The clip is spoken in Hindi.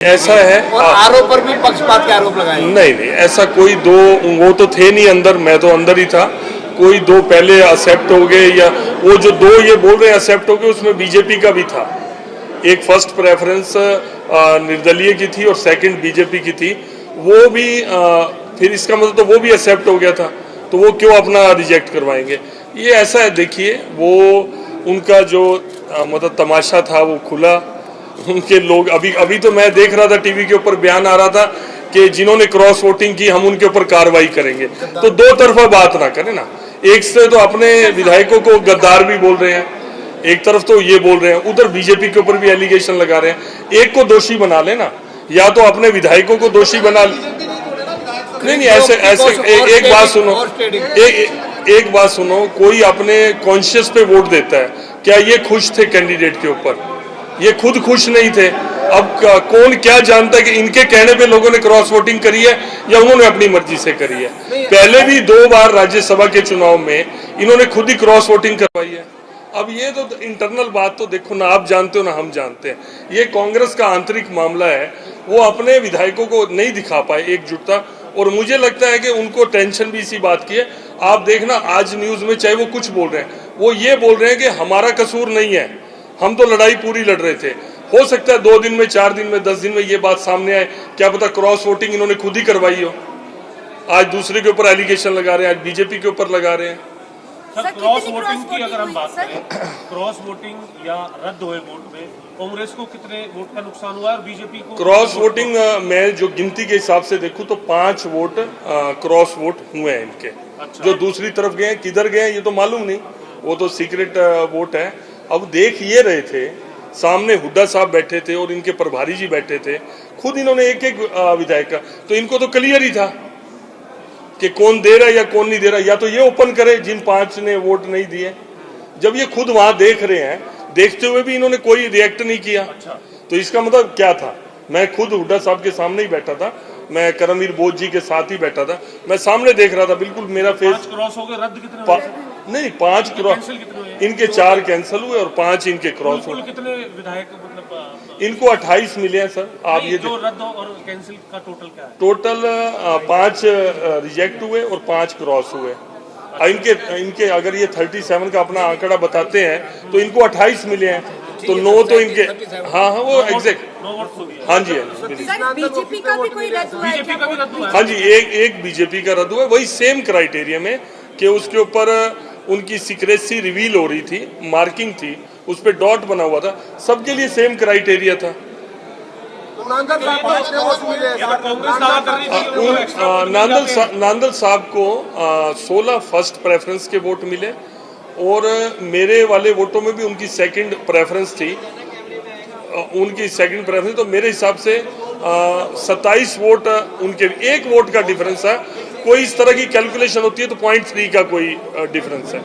ऐसा है और आरोप पर भी पक्षपात के आरोप लगाए। नहीं, ऐसा कोई दो, वो तो थे नहीं अंदर, मैं तो अंदर ही था। कोई दो पहले एक्सेप्ट हो गए, या वो जो दो ये बोल रहे हैं एक्सेप्ट हो गए, उसमें बीजेपी का भी था। एक फर्स्ट प्रेफरेंस निर्दलीय की थी और सेकंड बीजेपी की थी, वो भी फिर इसका मतलब तो वो भी एक्सेप्ट हो गया था, तो वो क्यों अपना रिजेक्ट करवाएंगे। ये ऐसा है, देखिए वो उनका जो मतलब तमाशा था वो खुला। उनके लोग अभी तो मैं देख रहा था टीवी के ऊपर बयान आ रहा था कि जिन्होंने क्रॉस वोटिंग की हम उनके ऊपर कार्रवाई करेंगे। तो दो तरफा बात ना करें ना, एक से तो अपने विधायकों को गद्दार भी बोल रहे हैं, एक तरफ तो ये बोल रहे हैं, उधर बीजेपी के ऊपर भी एलिगेशन लगा रहे हैं। एक को दोषी बना लेना, या तो अपने विधायकों को दोषी बना। नहीं, ऐसे एक बात सुनो, एक बात सुनो, कोई अपने कॉन्शियस पे वोट देता है, क्या ये खुश थे कैंडिडेट के ऊपर? ये खुद खुश नहीं थे। अब कौन क्या जानता है कि इनके कहने पे लोगों ने क्रॉस वोटिंग करी है या उन्होंने अपनी मर्जी से करी है। पहले भी 2 बार राज्यसभा के चुनाव में इन्होंने खुद ही क्रॉस वोटिंग करवाई है। अब ये तो इंटरनल बात तो देखो ना, आप जानते हो ना हम जानते हैं, ये कांग्रेस का आंतरिक मामला है। वो अपने विधायकों को नहीं दिखा पाए एकजुटता, और मुझे लगता है कि उनको टेंशन भी इसी बात की है। आप देखना आज न्यूज में चाहे वो कुछ बोल रहे हैं, वो ये बोल रहे हैं कि हमारा कसूर नहीं है, हम तो लड़ाई पूरी लड़ रहे थे। हो सकता है 2 दिन में, 4 दिन में, 10 दिन में ये बात सामने आए, क्या पता क्रॉस वोटिंग इन्होंने खुद ही करवाई हो। आज दूसरे के ऊपर एलिगेशन लगा रहे हैं, आज बीजेपी के ऊपर लगा रहे हैं। सर, क्रॉस वोटिंग की अगर हम बात करें, क्रॉस वोटिंग या रद्द हुए वोट में कांग्रेस को कितने वोट का नुकसान हुआ और बीजेपी को? क्रॉस वोटिंग में जो गिनती के हिसाब से देखूं तो 5 वोट क्रॉस वोट हुए हैं इनके। अच्छा। जो दूसरी तरफ गए किधर गए ये तो मालूम नहीं, वो तो सीक्रेट वोट है। अब देख ये रहे थे, सामने हुड्डा साहब बैठे थे और इनके प्रभारी जी बैठे थे, खुद इन्होंने एक विधायक का, तो इनको तो क्लियर ही था कि कौन दे रहा है या कौन नहीं दे रहा। या तो ये ओपन करे जिन 5 ने वोट नहीं दिए। जब ये खुद वहां देख रहे हैं, देखते हुए भी इन्होंने कोई रिएक्ट नहीं किया। अच्छा। तो इसका मतलब क्या था? मैं खुद हुड्डा साहब के सामने ही बैठा था, मैं करमवीर बोध जी के साथ ही बैठा था, मैं सामने देख रहा था, बिल्कुल मेरा फेस। क्रॉस हो गए, रद्द कितने हुए? नहीं, 5 क्रॉस, इनके 4 कैंसल हुए और 5 इनके क्रॉस हुए। कितने विधायक मतलब इनको 28 मिले हैं सर। आप ये जो रद्द और कैंसिल का टोटल क्या है? टोटल 5 रिजेक्ट हुए और 5 क्रॉस हुए। इनके अगर ये 37 का अपना आंकड़ा बताते हैं तो इनको 28 मिले हैं, तो 9 तो इनके। हाँ वो एग्जैक्ट। हाँ जी, बीजेपी का भी कोई रद्द हुआ है? हाँ जी, एक बीजेपी का रद्द हुआ, वही सेम क्राइटेरिया में कि उसके ऊपर उनकी सीक्रेसी रिवील हो रही थी, मार्किंग थी, उस पर डॉट बना हुआ था, सबके लिए सेम क्राइटेरिया था। नांदल साहब को 16 फर्स्ट प्रेफरेंस के वोट मिले और मेरे वाले वोटों में भी उनकी सेकंड प्रेफरेंस थी, उनकी सेकंड प्रेफरेंस। तो मेरे हिसाब से 27 वोट उनके, 1 वोट का डिफरेंस है। कोई इस तरह की कैलकुलेशन होती है तो 0.3 का कोई डिफरेंस है।